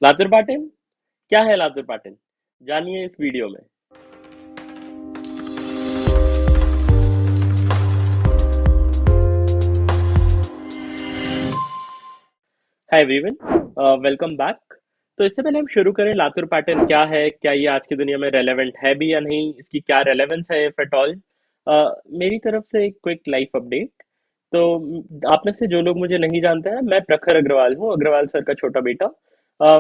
लातुर पाटन। क्या है लातुर पाटन? जानिए इस वीडियो में। Hi everyone, welcome back. तो इससे पहले हम शुरू करें, लातुर पैटर्न क्या है, क्या ये आज की दुनिया में रेलेवेंट है भी या नहीं, इसकी क्या रेलेवेंस है इफ एट ऑल। मेरी तरफ से एक क्विक लाइफ अपडेट। तो आप में से जो लोग मुझे नहीं जानते हैं, मैं प्रखर अग्रवाल हूँ, अग्रवाल सर का छोटा बेटा।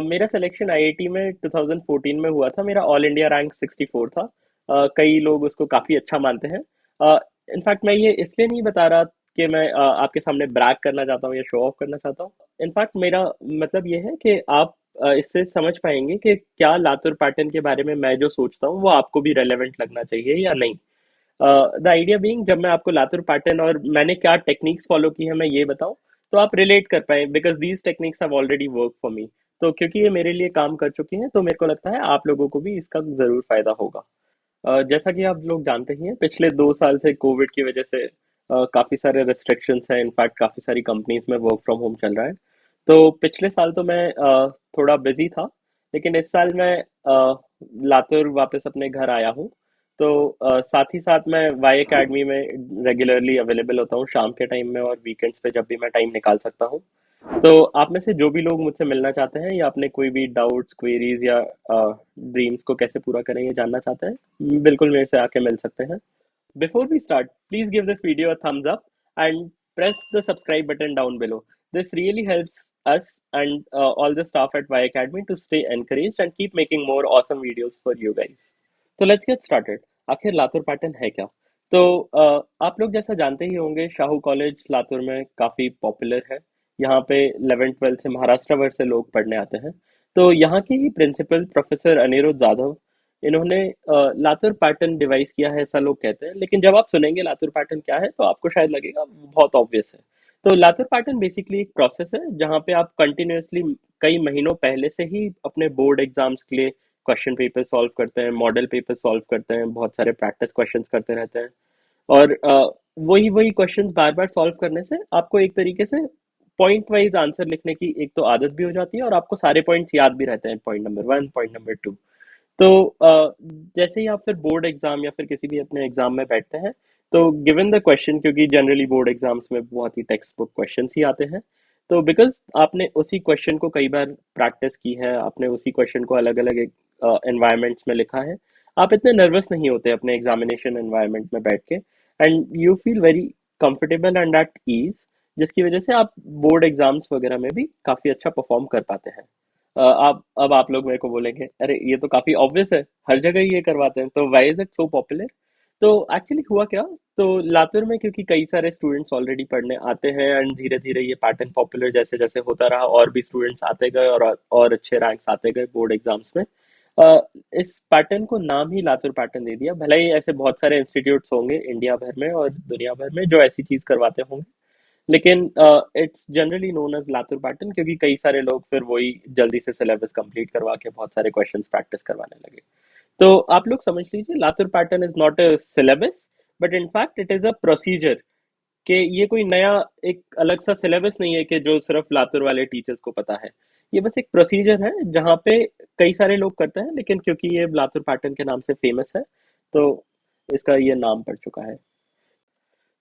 मेरा सिलेक्शन आईआईटी में 2014 में हुआ था। मेरा ऑल इंडिया रैंक 64 था। कई लोग उसको काफ़ी अच्छा मानते हैं। इनफैक्ट मैं ये इसलिए नहीं बता रहा कि मैं आपके सामने ब्रैग करना चाहता हूँ या शो ऑफ करना चाहता हूँ। इनफैक्ट मेरा मतलब ये है कि आप इससे समझ पाएंगे कि क्या लातुर पैटर्न के बारे में मैं जो सोचता हूँ वो आपको भी रेलेवेंट लगना चाहिए या नहीं। द आइडिया बीइंग, जब मैं आपको लातुर पैटर्न और मैंने क्या टेक्निक्स फॉलो की है मैं ये बताऊं, तो आप रिलेट कर पाए, because these techniques have already work for me. तो क्योंकि ये मेरे लिए काम कर चुकी हैं, तो मेरे को लगता है आप लोगों को भी इसका जरूर फायदा होगा। जैसा कि आप लोग जानते ही हैं, पिछले 2 साल से कोविड की वजह से काफ़ी सारे रिस्ट्रिक्शंस हैं। इनफैक्ट काफ़ी सारी कंपनीज में वर्क फ्रॉम होम चल रहा है। तो पिछले साल तो मैं थोड़ा बिजी था, लेकिन इस साल मैं लातुर वापस अपने घर आया हूँ। तो साथ ही साथ मैं वाई एकेडमी में रेगुलरली अवेलेबल होता हूँ शाम के टाइम में और वीकेंड्स पे जब भी मैं टाइम निकाल सकता हूँ। तो आप में से जो भी लोग मुझसे मिलना चाहते हैं या अपने कोई भी डाउट्स, क्वेरीज या ड्रीम्स को कैसे पूरा करें ये जानना चाहते हैं, बिल्कुल मेरे से आके मिल सकते हैं। Before we start, please give this video a thumbs up and press the subscribe button down below. This really helps us and all the staff at Y Academy to stay encouraged and keep making more awesome videos for you guys. तो let's get started. आखिर Latur pattern है क्या? तो आप लोग जैसा जानते ही होंगे, शाहू कॉलेज लातुर में काफ़ी पॉपुलर है। यहाँ पे 11th 12th से महाराष्ट्र भर से लोग पढ़ने आते हैं। तो यहाँ के ही प्रिंसिपल प्रोफेसर अनिरुद्ध जाधव, इन्होंने लातुर पैटर्न डिवाइस किया है, ऐसा लोग कहते हैं। लेकिन जब आप सुनेंगे लातुर पैटर्न क्या है, तो आपको शायद लगेगा बहुत ऑब्वियस है। तो लातुर पैटर्न बेसिकली एक प्रोसेस है जहाँ पे आप कंटिन्यूअसली कई महीनों पहले से ही अपने बोर्ड एग्जाम्स के लिए क्वेश्चन पेपर सॉल्व करते हैं, मॉडल पेपर सॉल्व करते हैं, बहुत सारे प्रैक्टिस क्वेश्चंस करते रहते हैं। और वही वही क्वेश्चंस बार बार सॉल्व करने से आपको एक तरीके से पॉइंट वाइज आंसर लिखने की एक तो आदत भी हो जाती है, और आपको सारे पॉइंट्स याद भी रहते हैं, पॉइंट नंबर 1, पॉइंट नंबर 2। तो जैसे ही आप फिर बोर्ड एग्जाम या फिर किसी भी अपने एग्जाम में बैठते हैं, तो गिवन द क्वेश्चन, क्योंकि जनरली बोर्ड एग्जाम्स में बहुत ही टेक्स्ट बुक क्वेश्चन ही आते हैं, तो बिकॉज आपने उसी क्वेश्चन को कई बार प्रैक्टिस की है, आपने उसी क्वेश्चन को अलग अलग एनवायरमेंट्स में लिखा है, आप इतने नर्वस नहीं होते अपने एग्जामिनेशन एनवायरमेंट में बैठ के, and you feel very comfortable and at ease, जिसकी वजह से आप बोर्ड एग्जाम्स वगैरह में भी काफ़ी अच्छा परफॉर्म कर पाते हैं। आप अब आप लोग मेरे को बोलेंगे, अरे ये तो काफी ऑब्वियस है, हर जगह ही ये करवाते हैं, तो why is it so popular? तो एक्चुअली हुआ क्या, तो लातुर में क्योंकि कई सारे स्टूडेंट्स ऑलरेडी पढ़ने आते हैं, एंड धीरे धीरे ये पैटर्न पॉपुलर जैसे जैसे होता रहा, और भी स्टूडेंट्स आते गए और अच्छे रैंक्स आते गए बोर्ड एग्जाम्स में। अ, इस पैटर्न को नाम ही लातुर पैटर्न दे दिया। भले ही ऐसे बहुत सारे इंस्टीट्यूट्स होंगे इंडिया भर में और दुनिया भर में जो ऐसी चीज करवाते होंगे, लेकिन it's generally known as Latur pattern, क्योंकि कई सारे लोग फिर वही जल्दी से सिलेबस कंप्लीट करवा के बहुत सारे क्वेश्चंस प्रैक्टिस करवाने लगे। तो आप लोग समझ लीजिए, Latur pattern is not a syllabus, but in fact it is a procedure. कि ये कोई नया एक अलग सा सिलेबस नहीं है कि जो सिर्फ लातुर वाले टीचर्स को पता है। ये बस एक प्रोसीजर है जहाँ पे कई सारे लोग करते हैं, लेकिन क्योंकि ये लातुर पैटर्न के नाम से फेमस है, तो इसका ये नाम पड़ चुका है।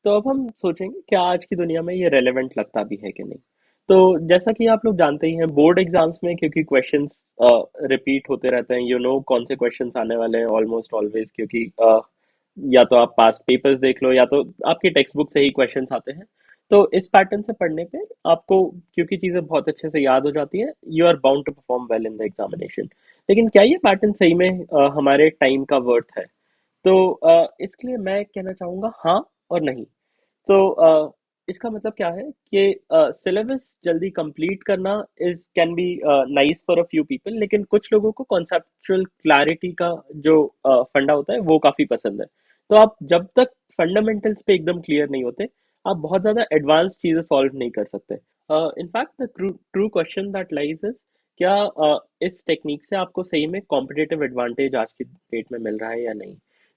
तो अब हम सोचेंगे क्या आज की दुनिया में ये रेलेवेंट लगता भी है कि नहीं। तो जैसा कि आप लोग जानते ही हैं, बोर्ड एग्जाम्स में क्योंकि क्वेश्चंस रिपीट होते रहते हैं, कौन से क्वेश्चंस आने वाले हैं ऑलमोस्ट ऑलवेज, क्योंकि या तो आप पास पेपर्स देख लो या तो आपकी टेक्स्ट बुक से ही क्वेश्चंस आते हैं। तो इस पैटर्न से पढ़ने पे आपको, क्योंकि चीज़ें बहुत अच्छे से याद हो जाती हैं, you are bound to perform well in the examination. लेकिन क्या ये पैटर्न सही में हमारे टाइम का वर्थ है? तो इसके लिए मैं कहना चाहूँगा हाँ और नहीं। तो इसका मतलब क्या है कि सिलेबस जल्दी कंप्लीट करना is can be nice for a few people, लेकिन कुछ लोगों को कॉन्सेप्चुअल क्लैरिटी का जो फंडा होता है वो काफ़ी पसंद है। तो आप जब तक फंडामेंटल्स पे एकदम क्लियर नहीं होते, आप बहुत ज़्यादा एडवांस चीज़ें सॉल्व नहीं कर सकते। In fact the true true question that lies is, क्या इस टेक्निक से आपको सही में कॉम्पिटिटिव एडवांटेज आज की डेट में मिल रहा है या नहीं?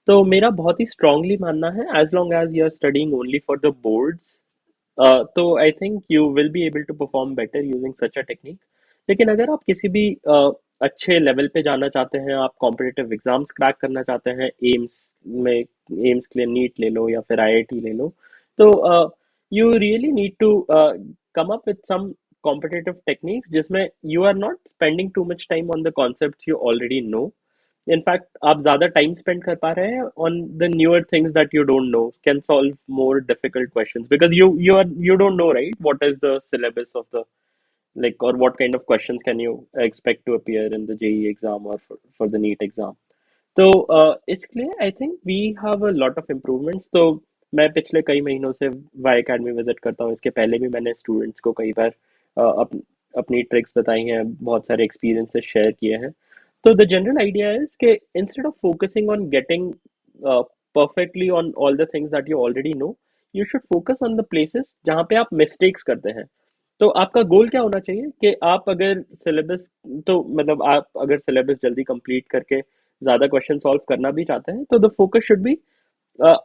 तो मेरा बहुत ही स्ट्रांगली मानना है, as long as you are studying only for the boards, तो I think you will be able to perform better using such a technique. लेकिन अगर आप किसी भी अच्छे लेवल पे जाना चाहते हैं, आप कॉम्पिटिटिव एग्जाम्स क्रैक करना चाहते हैं, में एम्स के लिए नीट ले लो या फिर आईआईटी ले लो, तो you really need to come up with some competitive techniques जिसमें you are not spending too much time on the concepts you already know. In fact आप ज्यादा टाइम स्पेंड कर पा रहे हैं on the newer things that you don't know, can solve more difficult questions because you don't know, right, what is the syllabus of the, like, or what kind of questions can you expect to appear in the JEE exam or for the NEET exam. तो इसके लिए I think we have a lot of improvements. तो मैं पिछले कई महीनों से Y academy visit करता हूँ. इसके पहले भी मैंने स्टूडेंट्स को कई बार अपनी ट्रिक्स बताई हैं, बहुत सारे एक्सपीरियंसेस शेयर किए हैं. तो द जनरल आइडिया इज कि instead of focusing on getting perfectly on all the things that you already know, you should focus on the places जहाँ पे आप मिस्टेक्स करते हैं. तो आपका गोल क्या होना चाहिए कि आप अगर सिलेबस, तो मतलब आप अगर सिलेबस जल्दी कंप्लीट करके ज़्यादा क्वेश्चन सॉल्व करना भी चाहते हैं, तो द फोकस शुड बी,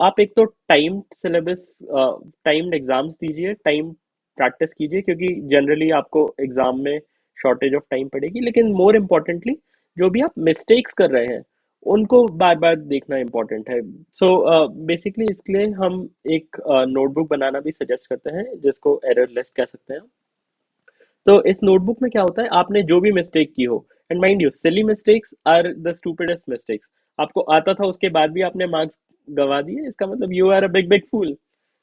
आप एक तो टाइम्ड सिलेबस, टाइम्ड एग्जाम्स दीजिए, टाइम प्रैक्टिस कीजिए, क्योंकि जनरली आपको एग्जाम में शॉर्टेज ऑफ टाइम पड़ेगी. लेकिन मोर इम्पोर्टेंटली जो भी आप मिस्टेक्स कर रहे हैं उनको बार बार देखना इम्पोर्टेंट है. सो बेसिकली इसके लिए हम एक नोटबुक बनाना भी सजेस्ट करते हैं जिसको एरर लिस्ट कह सकते हैं. तो इस नोटबुक में क्या होता है, आपने जो भी मिस्टेक की हो, and mind you silly mistakes are the stupidest mistakes. आपको आता था उसके बाद भी आपने मार्क्स गवा दिए, इसका मतलब you are a big big fool,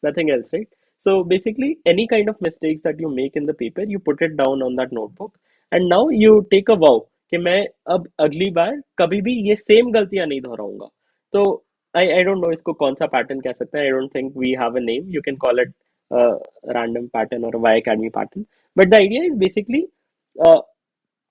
nothing else, right. So basically any kind of mistakes that you make in the paper, you put it down on that notebook, and now you take a vow कि मैं अब अगली बार कभी भी ये same गलतियां नहीं दोहराऊंगा. तो आई डोंट नो इसको कौन सा पैटर्न कह सकते हैं. I don't think we have a name. You can call it random pattern और Y academy pattern. But the idea is basically, uh,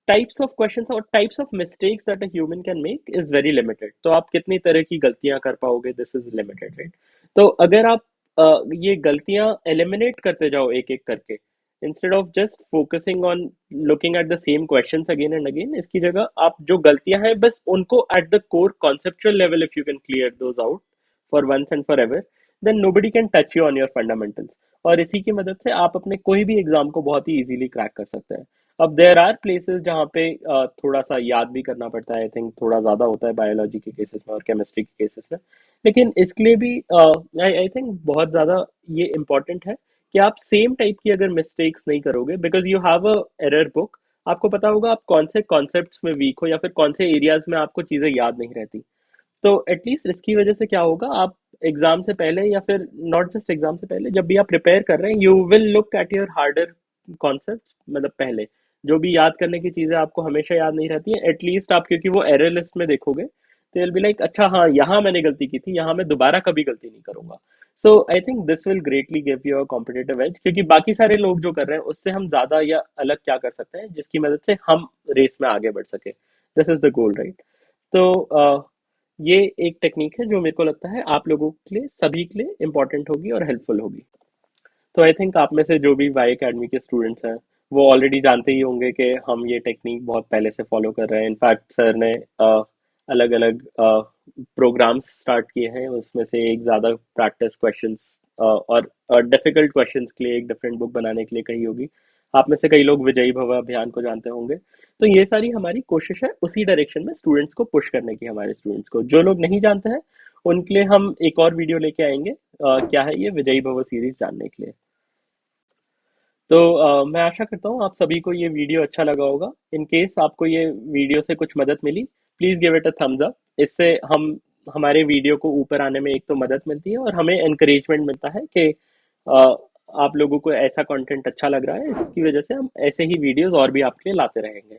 types of questions or types of mistakes that a human can make is very limited. तो आप कितनी तरह की गलतियां कर पाओगे, this is limited, right? तो अगर आप ये गलतियां eliminate करते जाओ एक एक करके, instead of just focusing on looking at the same questions again and again, इसकी जगह आप जो गलतियां हैं बस उनको at the core conceptual level, if you can clear those out for once and forever, then nobody can touch you on your fundamentals. और इसी की मदद से आप अपने कोई भी एग्जाम को बहुत ही इजीली क्रैक कर सकते हैं. अब देयर आर प्लेसेस जहाँ पे थोड़ा सा याद भी करना पड़ता है. आई थिंक थोड़ा ज़्यादा होता है बायोलॉजी के केसेस में और केमिस्ट्री के केसेस में. लेकिन इसके लिए भी आई थिंक बहुत ज़्यादा ये इम्पोर्टेंट है कि आप सेम टाइप की अगर मिस्टेक्स नहीं करोगे, because you have a error book. आपको पता होगा आप कौन से कॉन्सेप्ट्स में वीक हो या फिर कौन से एरियाज में आपको चीज़ें याद नहीं रहती. तो एटलीस्ट इसकी वजह से क्या होगा, आप एग्जाम से पहले या फिर नॉट जस्ट एग्जाम से पहले, जब भी आप प्रिपेयर कर रहे हैं, you will look at your harder concept. मतलब पहले जो भी याद करने की चीजें आपको हमेशा याद नहीं रहती है, एटलीस्ट आप क्योंकि वो एरर लिस्ट में देखोगे तो विल बी लाइक, अच्छा हाँ यहाँ मैंने गलती की थी, यहाँ मैं दोबारा कभी गलती नहीं करूंगा. So I think this will greatly give you a competitive edge, क्योंकि बाकी सारे लोग जो कर रहे हैं उससे हम ज्यादा या अलग क्या कर सकते हैं जिसकी मदद से हम रेस में आगे बढ़ सके. This is the goal, right. तो ये एक टेक्निक है जो मेरे को लगता है आप लोगों के लिए, सभी के लिए इम्पोर्टेंट होगी और हेल्पफुल होगी. तो आई थिंक आप में से जो भी वाई अकेडमी के स्टूडेंट्स हैं वो ऑलरेडी जानते ही होंगे कि हम ये टेक्निक बहुत पहले से फॉलो कर रहे हैं. इनफैक्ट सर ने अलग अलग प्रोग्राम्स स्टार्ट किए हैं, उसमें से एक ज़्यादा प्रैक्टिस क्वेश्चंस और डिफिकल्ट क्वेश्चंस के लिए एक डिफरेंट बुक बनाने के लिए कही होगी. आप में से कई लोग विजयी भव अभियान को जानते होंगे. तो ये सारी हमारी कोशिश है उसी डायरेक्शन में स्टूडेंट्स को पुश करने की. हमारे स्टूडेंट्स को, जो लोग नहीं जानते हैं, उनके लिए हम एक और वीडियो लेके आएंगे. क्या है ये विजयी भव सीरीज जानने के लिए. तो मैं आशा करता हूँ आप सभी को ये वीडियो अच्छा लगा होगा. इन केस आपको ये वीडियो से कुछ मदद मिली, please give it a thumbs up. इससे हम हमारे वीडियो को ऊपर आने में एक तो मदद मिलती है और हमें एनकरेजमेंट मिलता है कि आप लोगों को ऐसा कंटेंट अच्छा लग रहा है. इसकी वजह से हम ऐसे ही वीडियोस और भी आपके लिए लाते रहेंगे.